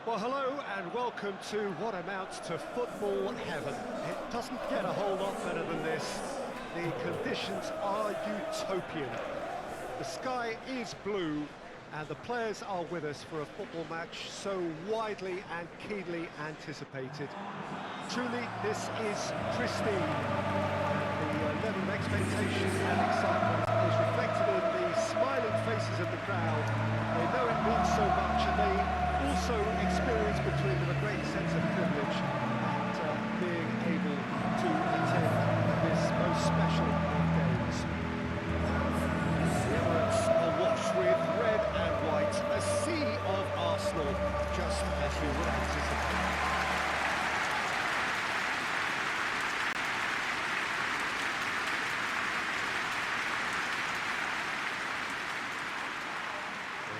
Well, hello and welcome to what amounts to football heaven. It doesn't get a whole lot better than this. The conditions are utopian. The sky is blue and the players are with us for a football match so widely and keenly anticipated. Truly, this is pristine. The level of expectation and excitement is reflected in the smiling faces of the crowd. They know it means so much, and they also experience between them a great sense of privilege at being able to attend this most special of games. The Emirates are washed with red and white, a sea of Arsenal, just as you would anticipate.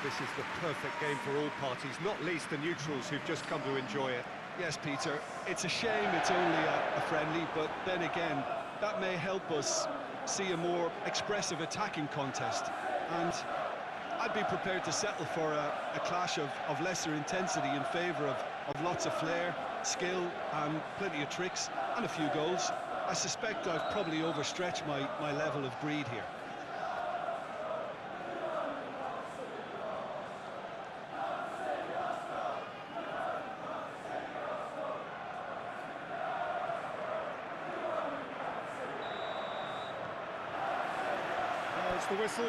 This is the perfect game for all parties, not least the neutrals who've just come to enjoy it. Yes, Peter, it's a shame it's only a friendly, but then again, that may help us see a more expressive attacking contest. And I'd be prepared to settle for a clash of lesser intensity in favour of lots of flair, skill, and plenty of tricks, and a few goals. I suspect I've probably overstretched my level of greed here. The whistle.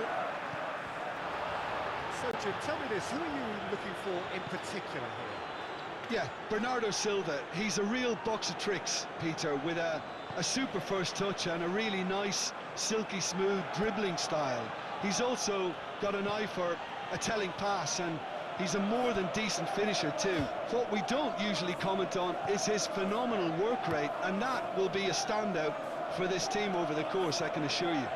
So, Jim, tell me this, who are you looking for in particular here? Yeah, Bernardo Silva. He's a real box of tricks, Peter, with a super first touch and a really nice, silky smooth dribbling style. He's also got an eye for a telling pass, and he's a more than decent finisher too. What we don't usually comment on is his phenomenal work rate, and that will be a standout for this team over the course, I can assure you.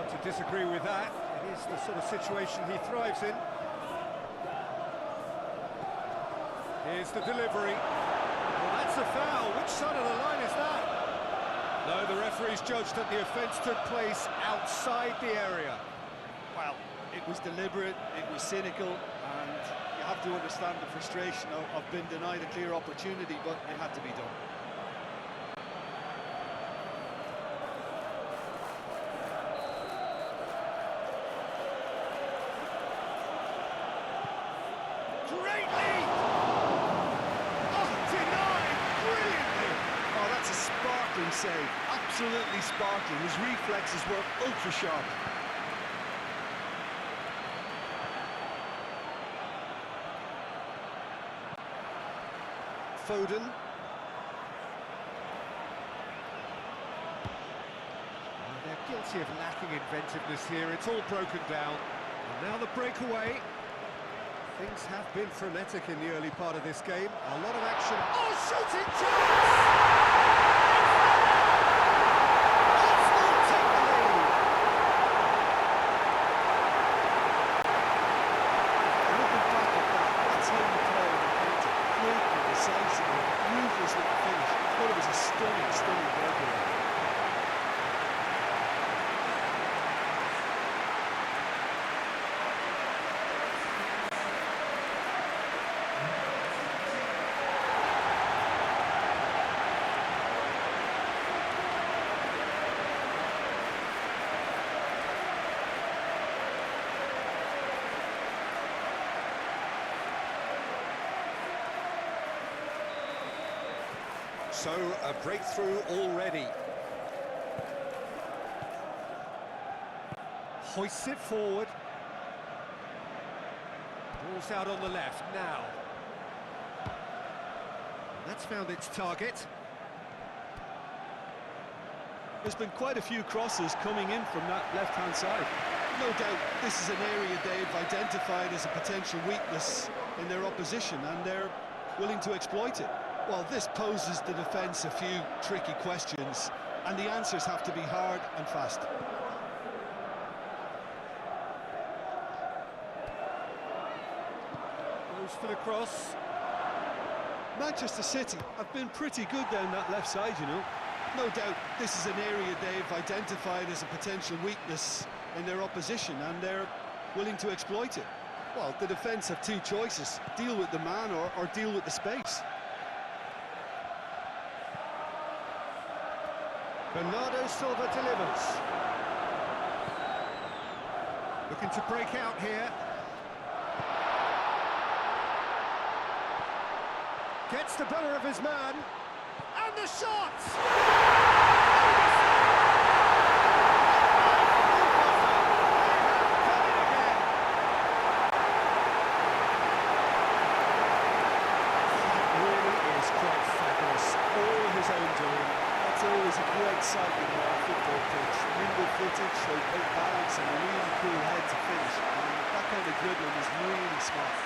To disagree with that. It is the sort of situation he thrives in. Here's the delivery. Well, that's a foul. Which side of the line is that? No, the referee's judged that the offence took place outside the area. Well, it was deliberate, it was cynical, and you have to understand the frustration of being denied a clear opportunity, but it had to be done. Save, absolutely sparkling. His reflexes were ultra sharp. Foden. They're guilty of lacking inventiveness here. It's all broken down. And now the breakaway. Things have been frenetic in the early part of this game. A lot of action. Oh, shooting chance! So, a breakthrough already. Hoists it forward. Ball's out on the left now. That's found its target. There's been quite a few crosses coming in from that left-hand side. No doubt this is an area they've identified as a potential weakness in their opposition, and they're willing to exploit it. Well, this poses the defence a few tricky questions, and the answers have to be hard and fast. Goes for the cross. Manchester City have been pretty good down that left side, you know. No doubt this is an area they've identified as a potential weakness in their opposition, and they're willing to exploit it. Well, the defence have two choices: deal with the man or deal with the space. Bernardo Silva delivers. Looking to break out here. Gets the better of his man. And the shot! It's always a great sight in a football pitch. Nimble footage, show great balance and a really cool head to finish. And that kind of dribbling is really smart.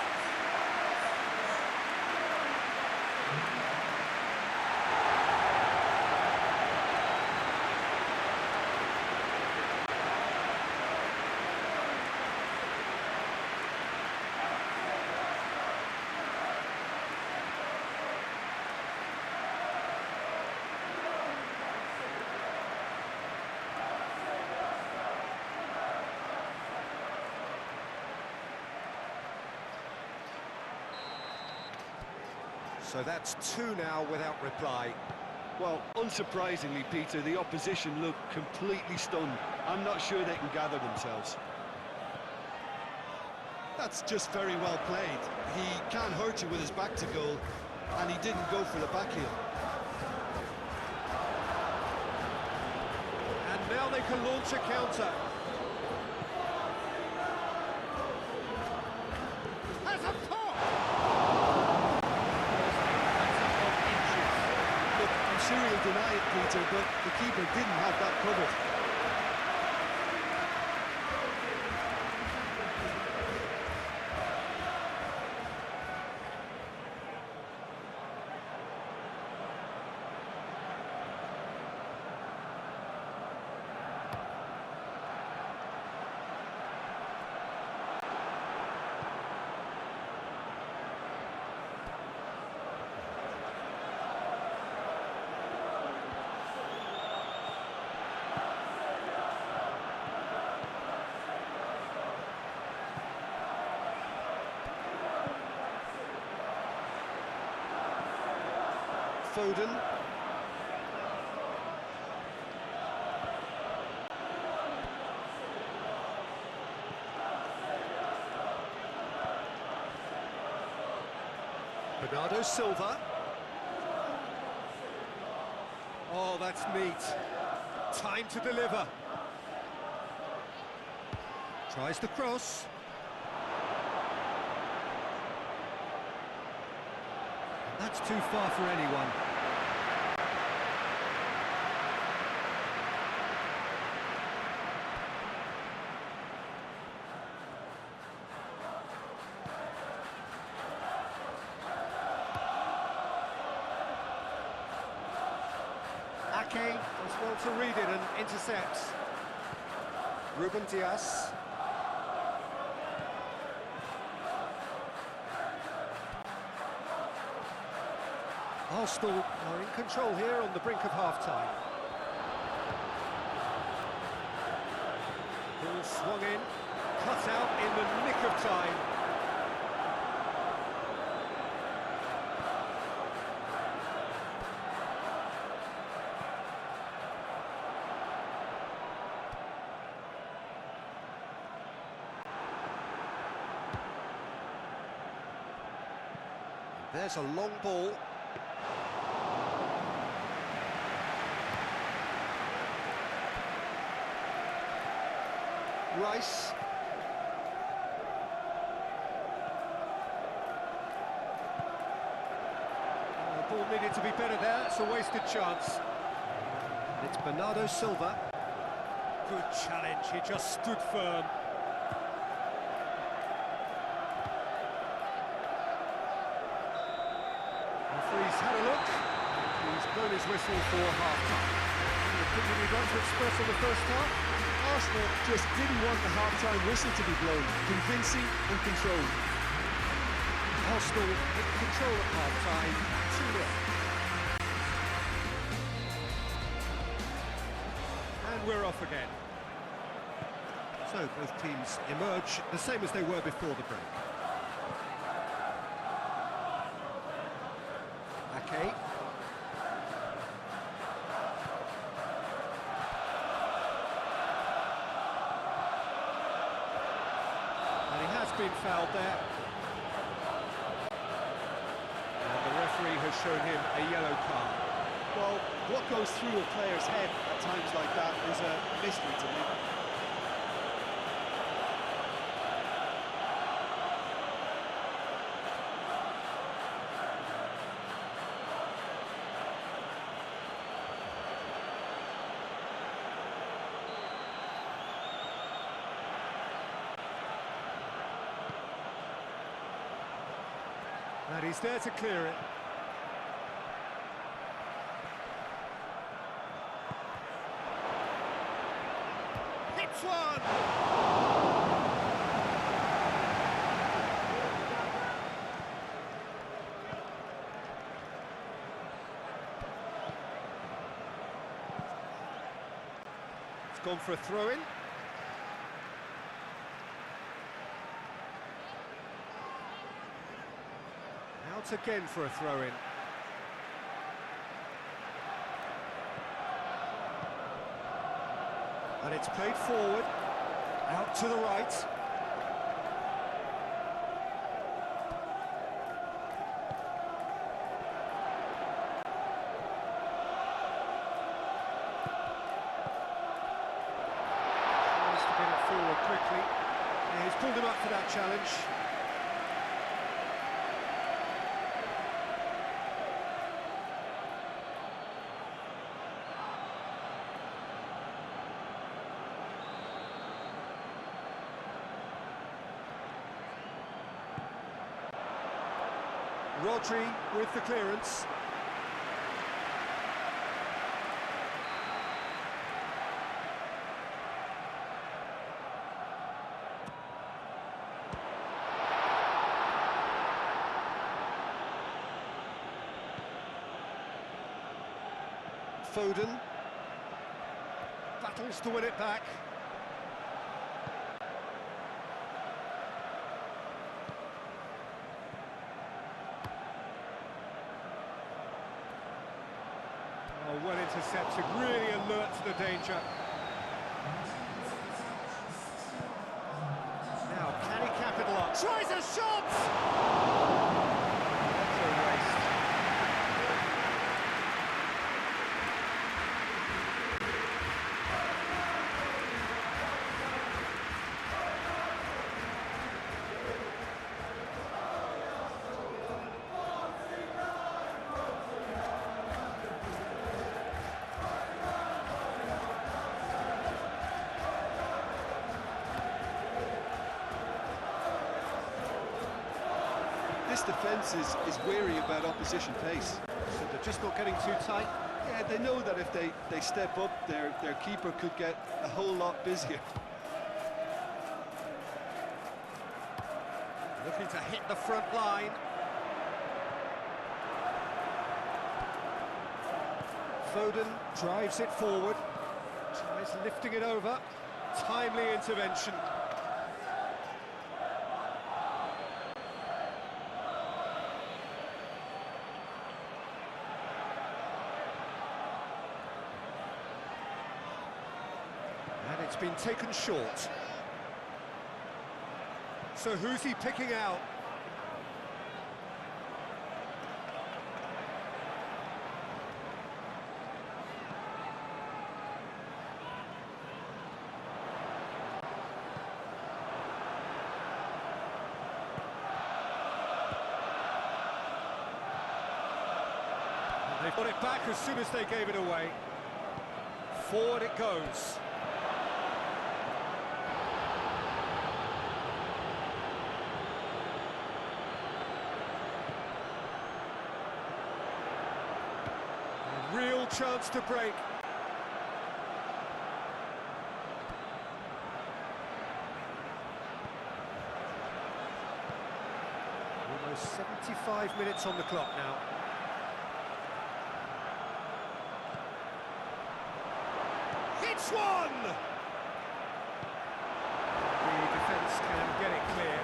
So that's two now without reply. Well, unsurprisingly, Peter, the opposition look completely stunned. I'm not sure they can gather themselves. That's just very well played. He can't hurt you with his back to goal, and he didn't go for the back heel. And now they can launch a counter. Has a pop! I'm sure he'll deny it, Peter, but the keeper didn't have that covered. Foden. Bernardo Silva. Oh, that's neat. Time to deliver. Tries the cross. That's too far for anyone. Ake does well to read it and intercepts. Ruben Dias. Arsenal are in control here on the brink of half-time. Ball swung in, cut out in the nick of time. There's a long ball. Rice. The ball needed to be better there, it's a wasted chance. It's Bernardo Silva. Good challenge, he just stood firm. Referee's had a look, he's blown his whistle for half-time. Any opinion you'd like to express on the first half? Arsenal just didn't want the half-time whistle to be blown. Convincing and controlled. Arsenal in control at half-time, 2-0. And we're off again. So both teams emerge the same as they were before the break. Okay. And he has been fouled there. And the referee has shown him a yellow card. Well, what goes through a player's head at times like that is a mystery to me. And he's there to clear it. Hits one! It's gone for a throw-in. Out again for a throw-in. And it's played forward, out to the right. Tries to get it forward quickly. Yeah, he's pulled him up for that challenge. Rodri with the clearance. Foden battles to win it back. Oh, well intercepted, really alert to the danger. Now, can he capitalise? Tries a shot! That's a waste. This defence is wary about opposition pace. So they're just not getting too tight. Yeah, they know that if they step up, their keeper could get a whole lot busier. Looking to hit the front line. Foden drives it forward. Tries lifting it over. Timely intervention. And it's been taken short. So who's he picking out? And they got it back as soon as they gave it away. Forward it goes. Real chance to break. Almost 75 minutes on the clock now. Hits one! The defence can get it clear.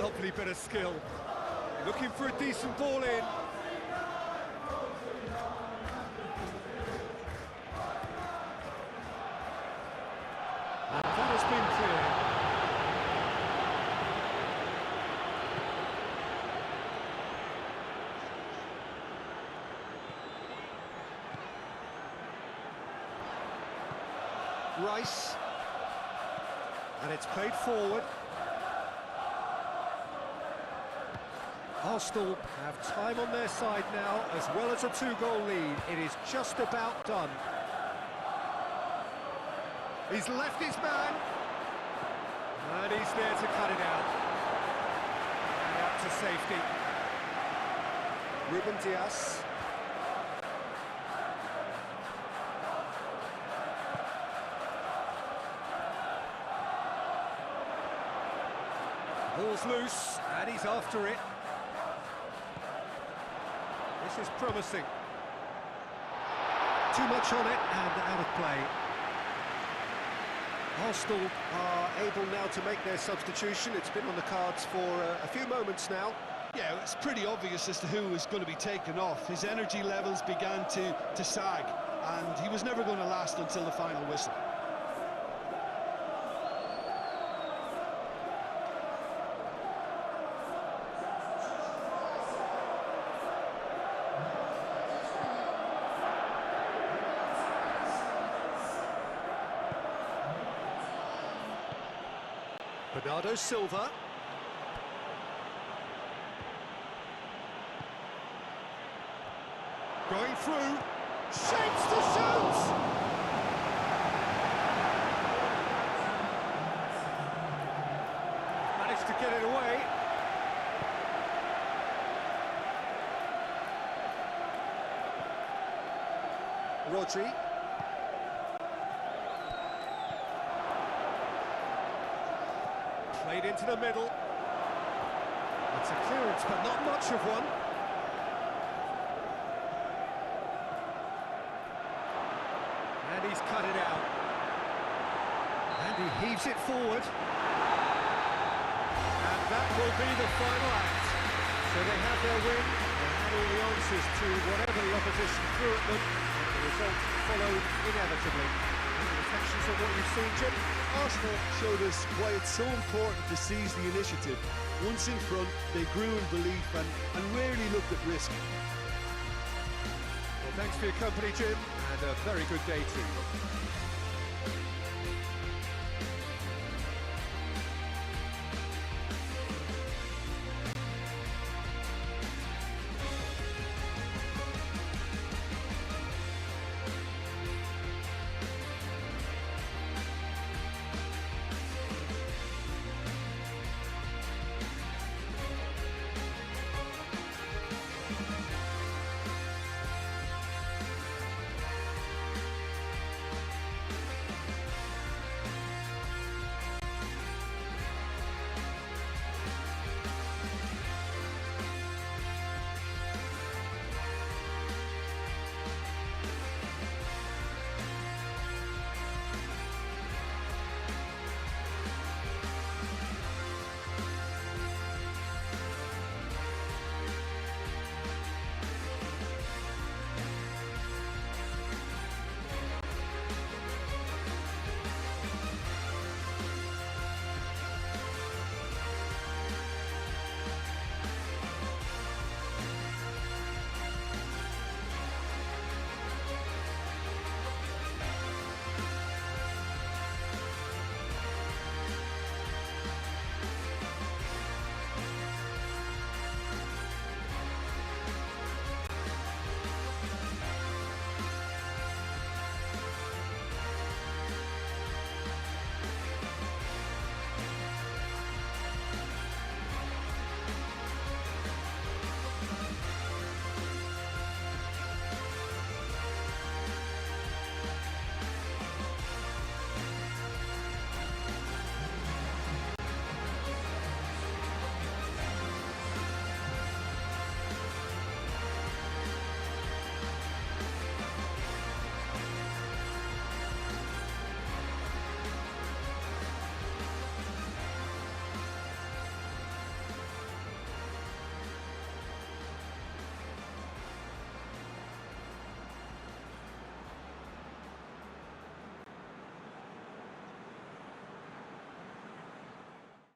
Lovely bit of skill. Looking for a decent ball in. And that has been clear. Rice. And it's played forward. Arsenal have time on their side now, as well as a two-goal lead. It is just about done. He's left his man. And he's there to cut it out. And out to safety. Ruben Dias. Ball's loose, and he's after it. This is promising. Too much on it, and out of play. Arsenal are able now to make their substitution. It's been on the cards for a few moments now. Yeah, it's pretty obvious as to who was going to be taken off. His energy levels began to sag, and he was never going to last until the final whistle. Bernardo Silva. Going through. Shapes to shoot! Managed to get it away. Rodri. Played into the middle. It's a clearance, but not much of one. And he's cut it out. And he heaves it forward. And that will be the final act. So they have their win. They had all the answers to whatever the opposition threw at them. And the result followed inevitably. Any reflections on what you've seen, Jim? Arsenal showed us why it's so important to seize the initiative. Once in front, they grew in belief and rarely looked at risk. Well, thanks for your company, Jim, and a very good day to you.